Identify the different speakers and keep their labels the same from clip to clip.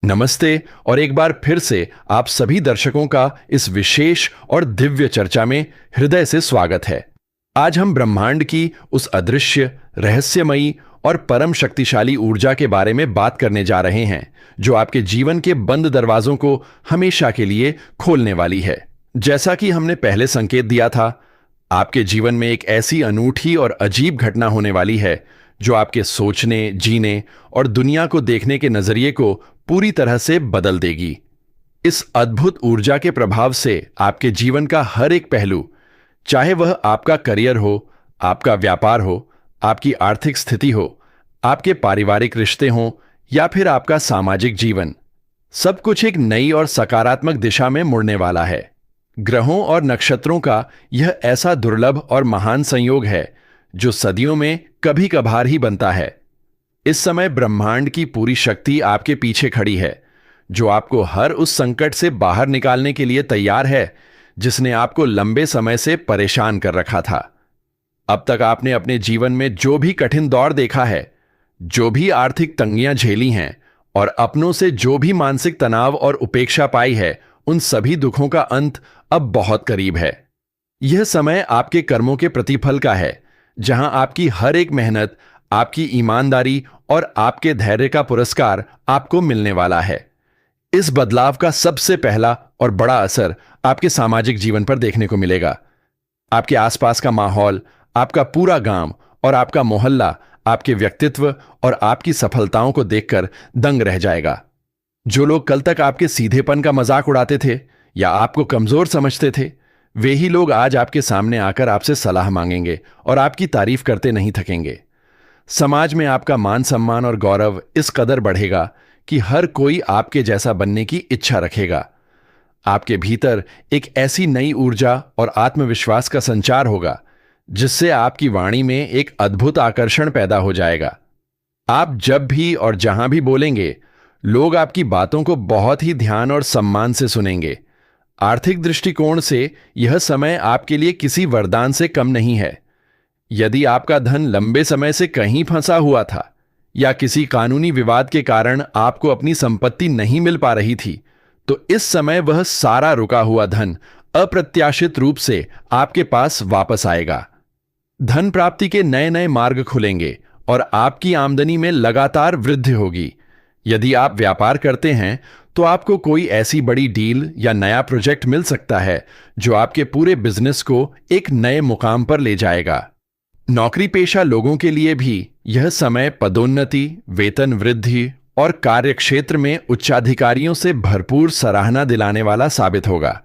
Speaker 1: नमस्ते और एक बार फिर से आप सभी दर्शकों का इस विशेष और दिव्य चर्चा में हृदय से स्वागत है। आज हम ब्रह्मांड की उस अदृश्य, रहस्यमयी और परम शक्तिशाली ऊर्जा के बारे में बात करने जा रहे हैं, जो आपके जीवन के बंद दरवाजों को हमेशा के लिए खोलने वाली है। जैसा कि हमने पहले संकेत दिया था, आपके जीवन में एक ऐसी अनूठी और अजीब घटना होने वाली है, जो आपके सोचने, जीने और दुनिया को देखने के नजरिए को पूरी तरह से बदल देगी। इस अद्भुत ऊर्जा के प्रभाव से आपके जीवन का हर एक पहलू, चाहे वह आपका करियर हो, आपका व्यापार हो, आपकी आर्थिक स्थिति हो, आपके पारिवारिक रिश्ते हों या फिर आपका सामाजिक जीवन, सब कुछ एक नई और सकारात्मक दिशा में मुड़ने वाला है। ग्रहों और नक्षत्रों का यह ऐसा दुर्लभ और महान संयोग है, जो सदियों में कभी कभार ही बनता है। इस समय ब्रह्मांड की पूरी शक्ति आपके पीछे खड़ी है, जो आपको हर उस संकट से बाहर निकालने के लिए तैयार है, जिसने आपको लंबे समय से परेशान कर रखा था। अब तक आपने अपने जीवन में जो भी कठिन दौर देखा है, जो भी आर्थिक तंगियां झेली हैं और अपनों से जो भी मानसिक तनाव और उपेक्षा पाई है, उन सभी दुखों का अंत अब बहुत करीब है। यह समय आपके कर्मों के प्रतिफल का है, जहां आपकी हर एक मेहनत, आपकी ईमानदारी और आपके धैर्य का पुरस्कार आपको मिलने वाला है। इस बदलाव का सबसे पहला और बड़ा असर आपके सामाजिक जीवन पर देखने को मिलेगा। आपके आसपास का माहौल, आपका पूरा गांव और आपका मोहल्ला आपके व्यक्तित्व और आपकी सफलताओं को देखकर दंग रह जाएगा। जो लोग कल तक आपके सीधेपन का मजाक उड़ाते थे या आपको कमजोर समझते थे, वे ही लोग आज आपके सामने आकर आपसे सलाह मांगेंगे और आपकी तारीफ करते नहीं थकेंगे। समाज में आपका मान सम्मान और गौरव इस कदर बढ़ेगा कि हर कोई आपके जैसा बनने की इच्छा रखेगा। आपके भीतर एक ऐसी नई ऊर्जा और आत्मविश्वास का संचार होगा, जिससे आपकी वाणी में एक अद्भुत आकर्षण पैदा हो जाएगा। आप जब भी और जहां भी बोलेंगे, लोग आपकी बातों को बहुत ही ध्यान और सम्मान से सुनेंगे। आर्थिक दृष्टिकोण से यह समय आपके लिए किसी वरदान से कम नहीं है। यदि आपका धन लंबे समय से कहीं फंसा हुआ था या किसी कानूनी विवाद के कारण आपको अपनी संपत्ति नहीं मिल पा रही थी, तो इस समय वह सारा रुका हुआ धन अप्रत्याशित रूप से आपके पास वापस आएगा। धन प्राप्ति के नए नए मार्ग खुलेंगे और आपकी आमदनी में लगातार वृद्धि होगी। यदि आप व्यापार करते हैं, तो आपको कोई ऐसी बड़ी डील या नया प्रोजेक्ट मिल सकता है, जो आपके पूरे बिजनेस को एक नए मुकाम पर ले जाएगा। नौकरी पेशा लोगों के लिए भी यह समय पदोन्नति, वेतन वृद्धि और कार्यक्षेत्र में उच्चाधिकारियों से भरपूर सराहना दिलाने वाला साबित होगा।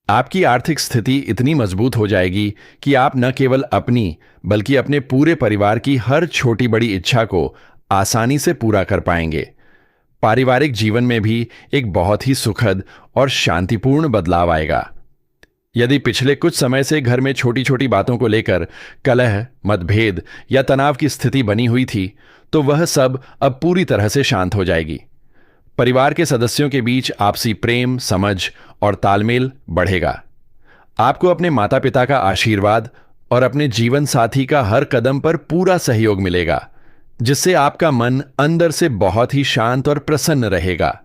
Speaker 1: आपकी आर्थिक स्थिति इतनी मजबूत हो जाएगी कि आप न केवल अपनी, बल्कि अपने पूरे परिवार की हर छोटी बड़ी इच्छा को आसानी से पूरा कर पाएंगे। पारिवारिक जीवन में भी एक बहुत ही सुखद और शांतिपूर्ण बदलाव आएगा। यदि पिछले कुछ समय से घर में छोटी छोटी बातों को लेकर कलह, मतभेद या तनाव की स्थिति बनी हुई थी, तो वह सब अब पूरी तरह से शांत हो जाएगी। परिवार के सदस्यों के बीच आपसी प्रेम, समझ और तालमेल बढ़ेगा। आपको अपने माता पिता का आशीर्वाद और अपने जीवन साथी का हर कदम पर पूरा सहयोग मिलेगा, जिससे आपका मन अंदर से बहुत ही शांत और प्रसन्न रहेगा।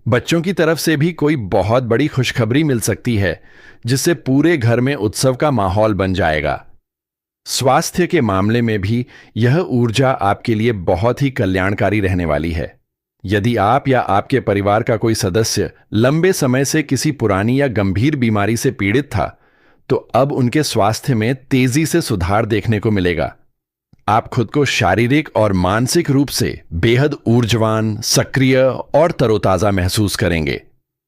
Speaker 1: बच्चों की तरफ से भी कोई बहुत बड़ी खुशखबरी मिल सकती है, जिससे पूरे घर में उत्सव का माहौल बन जाएगा। स्वास्थ्य के मामले में भी यह ऊर्जा आपके लिए बहुत ही कल्याणकारी रहने वाली है। यदि आप या आपके परिवार का कोई सदस्य लंबे समय से किसी पुरानी या गंभीर बीमारी से पीड़ित था, तो अब उनके स्वास्थ्य में तेजी से सुधार देखने को मिलेगा। आप खुद को शारीरिक और मानसिक रूप से बेहद ऊर्जावान, सक्रिय और तरोताजा महसूस करेंगे।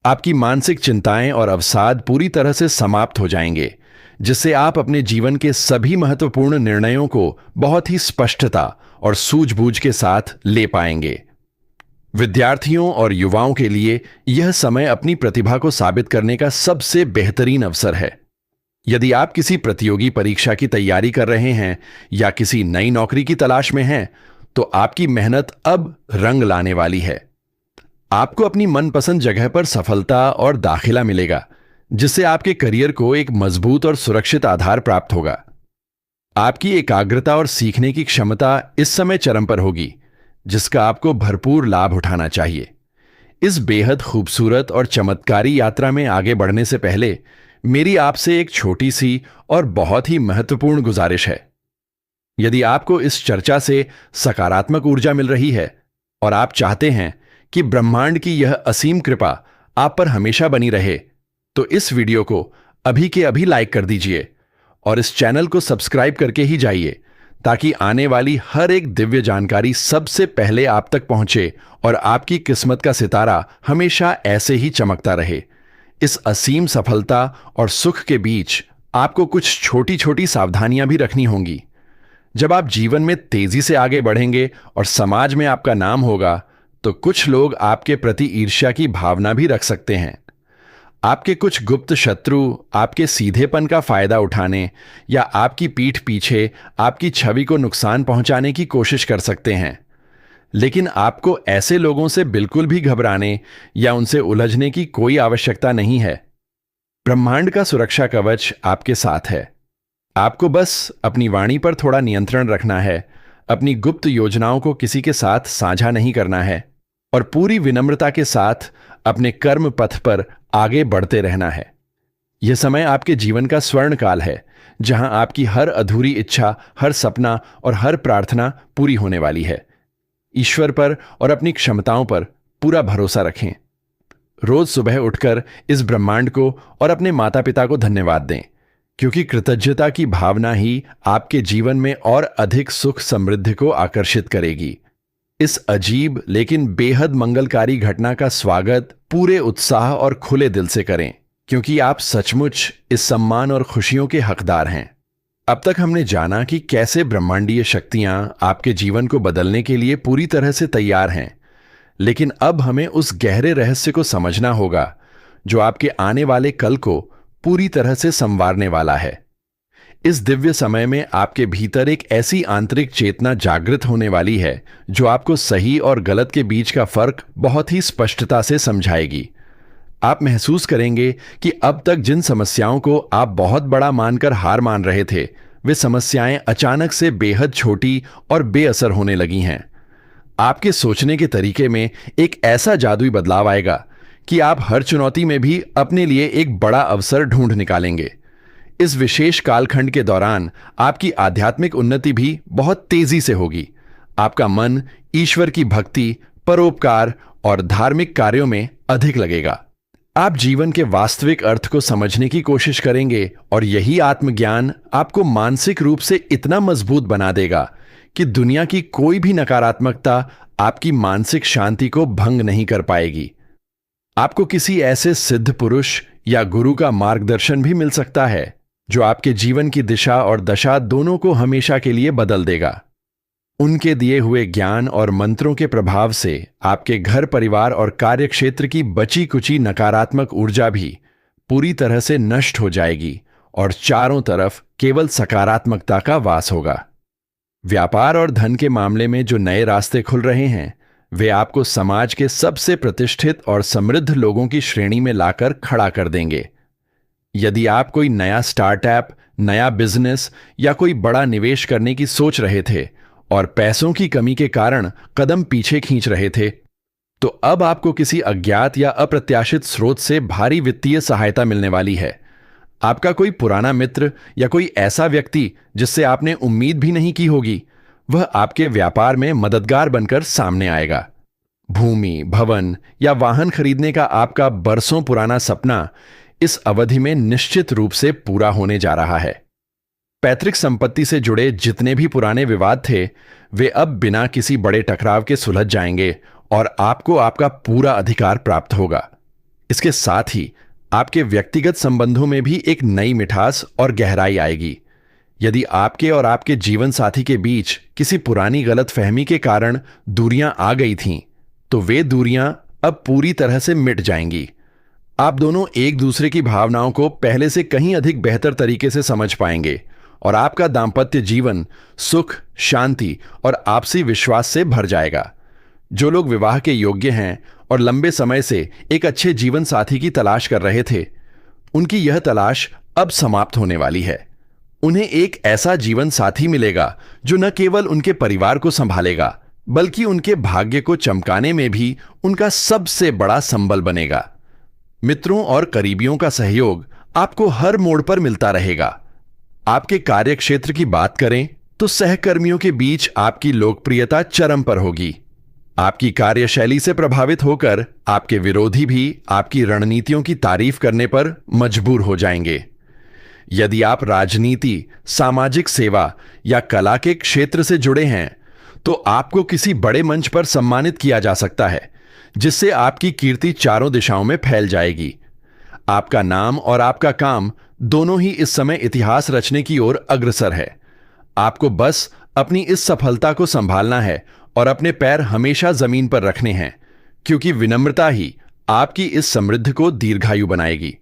Speaker 1: आपकी मानसिक चिंताएं और अवसाद पूरी तरह से समाप्त हो जाएंगे, जिससे आप अपने जीवन के सभी महत्वपूर्ण निर्णयों को बहुत ही स्पष्टता और सूझबूझ के साथ ले पाएंगे। विद्यार्थियों और युवाओं के लिए यह समय अपनी प्रतिभा को साबित करने का सबसे बेहतरीन अवसर है। यदि आप किसी प्रतियोगी परीक्षा की तैयारी कर रहे हैं या किसी नई नौकरी की तलाश में हैं, तो आपकी मेहनत अब रंग लाने वाली है। आपको अपनी मनपसंद जगह पर सफलता और दाखिला मिलेगा, जिससे आपके करियर को एक मजबूत और सुरक्षित आधार प्राप्त होगा। आपकी एकाग्रता और सीखने की क्षमता इस समय चरम पर होगी, जिसका आपको भरपूर लाभ उठाना चाहिए। इस बेहद खूबसूरत और चमत्कारी यात्रा में आगे बढ़ने से पहले मेरी आपसे एक छोटी सी और बहुत ही महत्वपूर्ण गुजारिश है। यदि आपको इस चर्चा से सकारात्मक ऊर्जा मिल रही है और आप चाहते हैं कि ब्रह्मांड की यह असीम कृपा आप पर हमेशा बनी रहे, तो इस वीडियो को अभी के अभी लाइक कर दीजिए और इस चैनल को सब्सक्राइब करके ही जाइए, ताकि आने वाली हर एक दिव्य जानकारी सबसे पहले आप तक पहुंचे और आपकी किस्मत का सितारा हमेशा ऐसे ही चमकता रहे। इस असीम सफलता और सुख के बीच आपको कुछ छोटी छोटी सावधानियां भी रखनी होंगी। जब आप जीवन में तेजी से आगे बढ़ेंगे और समाज में आपका नाम होगा, तो कुछ लोग आपके प्रति ईर्ष्या की भावना भी रख सकते हैं। आपके कुछ गुप्त शत्रु आपके सीधेपन का फायदा उठाने या आपकी पीठ पीछे आपकी छवि को नुकसान पहुंचाने की कोशिश कर सकते हैं। लेकिन आपको ऐसे लोगों से बिल्कुल भी घबराने या उनसे उलझने की कोई आवश्यकता नहीं है। ब्रह्मांड का सुरक्षा कवच आपके साथ है। आपको बस अपनी वाणी पर थोड़ा नियंत्रण रखना है, अपनी गुप्त योजनाओं को किसी के साथ साझा नहीं करना है और पूरी विनम्रता के साथ अपने कर्म पथ पर आगे बढ़ते रहना है। यह समय आपके जीवन का स्वर्ण काल है, जहां आपकी हर अधूरी इच्छा, हर सपना और हर प्रार्थना पूरी होने वाली है। ईश्वर पर और अपनी क्षमताओं पर पूरा भरोसा रखें। रोज सुबह उठकर इस ब्रह्मांड को और अपने माता पिता को धन्यवाद दें, क्योंकि कृतज्ञता की भावना ही आपके जीवन में और अधिक सुख समृद्धि को आकर्षित करेगी। इस अजीब लेकिन बेहद मंगलकारी घटना का स्वागत पूरे उत्साह और खुले दिल से करें, क्योंकि आप सचमुच इस सम्मान और खुशियों के हकदार हैं। अब तक हमने जाना कि कैसे ब्रह्मांडीय शक्तियां आपके जीवन को बदलने के लिए पूरी तरह से तैयार हैं, लेकिन अब हमें उस गहरे रहस्य को समझना होगा जो आपके आने वाले कल को पूरी तरह से संवारने वाला है। इस दिव्य समय में आपके भीतर एक ऐसी आंतरिक चेतना जागृत होने वाली है जो आपको सही और गलत के बीच का फर्क बहुत ही स्पष्टता से समझाएगी। आप महसूस करेंगे कि अब तक जिन समस्याओं को आप बहुत बड़ा मानकर हार मान रहे थे, वे समस्याएं अचानक से बेहद छोटी और बेअसर होने लगी हैं। आपके सोचने के तरीके में एक ऐसा जादुई बदलाव आएगा कि आप हर चुनौती में भी अपने लिए एक बड़ा अवसर ढूंढ निकालेंगे। इस विशेष कालखंड के दौरान आपकी आध्यात्मिक उन्नति भी बहुत तेजी से होगी। आपका मन ईश्वर की भक्ति, परोपकार और धार्मिक कार्यों में अधिक लगेगा। आप जीवन के वास्तविक अर्थ को समझने की कोशिश करेंगे और यही आत्मज्ञान आपको मानसिक रूप से इतना मजबूत बना देगा कि दुनिया की कोई भी नकारात्मकता आपकी मानसिक शांति को भंग नहीं कर पाएगी। आपको किसी ऐसे सिद्ध पुरुष या गुरु का मार्गदर्शन भी मिल सकता है जो आपके जीवन की दिशा और दशा दोनों को हमेशा के लिए बदल देगा। उनके दिए हुए ज्ञान और मंत्रों के प्रभाव से आपके घर, परिवार और कार्यक्षेत्र की बची कुची नकारात्मक ऊर्जा भी पूरी तरह से नष्ट हो जाएगी और चारों तरफ केवल सकारात्मकता का वास होगा। व्यापार और धन के मामले में जो नए रास्ते खुल रहे हैं, वे आपको समाज के सबसे प्रतिष्ठित और समृद्ध लोगों की श्रेणी में लाकर खड़ा कर देंगे। यदि आप कोई नया स्टार्टअप, नया बिजनेस या कोई बड़ा निवेश करने की सोच रहे थे और पैसों की कमी के कारण कदम पीछे खींच रहे थे, तो अब आपको किसी अज्ञात या अप्रत्याशित स्रोत से भारी वित्तीय सहायता मिलने वाली है। आपका कोई पुराना मित्र या कोई ऐसा व्यक्ति जिससे आपने उम्मीद भी नहीं की होगी, वह आपके व्यापार में मददगार बनकर सामने आएगा। भूमि, भवन या वाहन खरीदने का आपका बरसों पुराना सपना इस अवधि में निश्चित रूप से पूरा होने जा रहा है। पैतृक संपत्ति से जुड़े जितने भी पुराने विवाद थे, वे अब बिना किसी बड़े टकराव के सुलझ जाएंगे और आपको आपका पूरा अधिकार प्राप्त होगा। इसके साथ ही आपके व्यक्तिगत संबंधों में भी एक नई मिठास और गहराई आएगी। यदि आपके और आपके जीवन साथी के बीच किसी पुरानी गलतफहमी के कारण दूरियां आ गई थीं, तो वे दूरियां अब पूरी तरह से मिट जाएंगी। आप दोनों एक दूसरे की भावनाओं को पहले से कहीं अधिक बेहतर तरीके से समझ पाएंगे और आपका दांपत्य जीवन सुख, शांति और आपसी विश्वास से भर जाएगा। जो लोग विवाह के योग्य हैं और लंबे समय से एक अच्छे जीवन साथी की तलाश कर रहे थे, उनकी यह तलाश अब समाप्त होने वाली है। उन्हें एक ऐसा जीवन साथी मिलेगा जो न केवल उनके परिवार को संभालेगा, बल्कि उनके भाग्य को चमकाने में भी उनका सबसे बड़ा संबल बनेगा। मित्रों और करीबियों का सहयोग आपको हर मोड़ पर मिलता रहेगा। आपके कार्यक्षेत्र की बात करें तो सहकर्मियों के बीच आपकी लोकप्रियता चरम पर होगी। आपकी कार्यशैली से प्रभावित होकर आपके विरोधी भी आपकी रणनीतियों की तारीफ करने पर मजबूर हो जाएंगे। यदि आप राजनीति, सामाजिक सेवा या कला के क्षेत्र से जुड़े हैं तो आपको किसी बड़े मंच पर सम्मानित किया जा सकता है, जिससे आपकी कीर्ति चारों दिशाओं में फैल जाएगी। आपका नाम और आपका काम दोनों ही इस समय इतिहास रचने की ओर अग्रसर है। आपको बस अपनी इस सफलता को संभालना है और अपने पैर हमेशा जमीन पर रखने हैं, क्योंकि विनम्रता ही आपकी इस समृद्धि को दीर्घायु बनाएगी।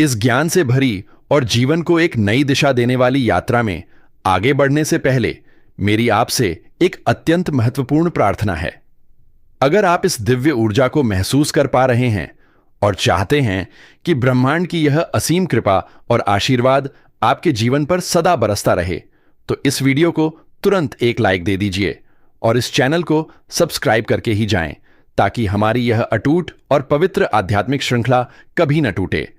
Speaker 1: इस ज्ञान से भरी और जीवन को एक नई दिशा देने वाली यात्रा में आगे बढ़ने से पहले मेरी आपसे एक अत्यंत महत्वपूर्ण प्रार्थना है। अगर आप इस दिव्य ऊर्जा को महसूस कर पा रहे हैं और चाहते हैं कि ब्रह्मांड की यह असीम कृपा और आशीर्वाद आपके जीवन पर सदा बरसता रहे, तो इस वीडियो को तुरंत एक लाइक दे दीजिए और इस चैनल को सब्सक्राइब करके ही जाएं, ताकि हमारी यह अटूट और पवित्र आध्यात्मिक श्रृंखला कभी न टूटे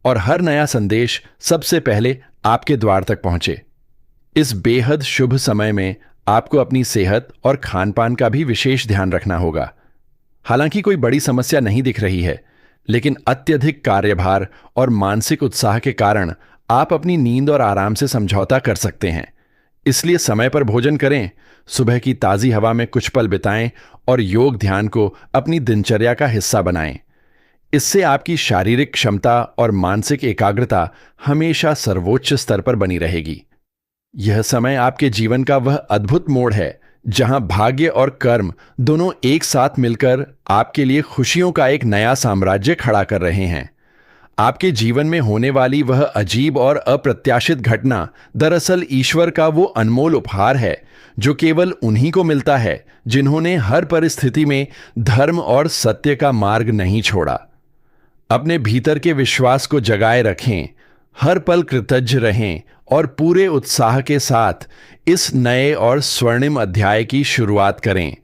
Speaker 1: और हर नया संदेश सबसे पहले आपके द्वार तक पहुंचे। इस बेहद शुभ समय में आपको अपनी सेहत और खान-पान का भी विशेष ध्यान रखना होगा। हालांकि कोई बड़ी समस्या नहीं दिख रही है, लेकिन अत्यधिक कार्यभार और मानसिक उत्साह के कारण आप अपनी नींद और आराम से समझौता कर सकते हैं। इसलिए समय पर भोजन करें, सुबह की ताजी हवा में कुछ पल बिताएं और योग ध्यान को अपनी दिनचर्या का हिस्सा बनाएं। इससे आपकी शारीरिक क्षमता और मानसिक एकाग्रता हमेशा सर्वोच्च स्तर पर बनी रहेगी। यह समय आपके जीवन का वह अद्भुत मोड़ है जहां भाग्य और कर्म दोनों एक साथ मिलकर आपके लिए खुशियों का एक नया साम्राज्य खड़ा कर रहे हैं। आपके जीवन में होने वाली वह अजीब और अप्रत्याशित घटना दरअसल ईश्वर का वो अनमोल उपहार है जो केवल उन्हीं को मिलता है जिन्होंने हर परिस्थिति में धर्म और सत्य का मार्ग नहीं छोड़ा। अपने भीतर के विश्वास को जगाए रखें, हर पल कृतज्ञ रहें और पूरे उत्साह के साथ इस नए और स्वर्णिम अध्याय की शुरुआत करें।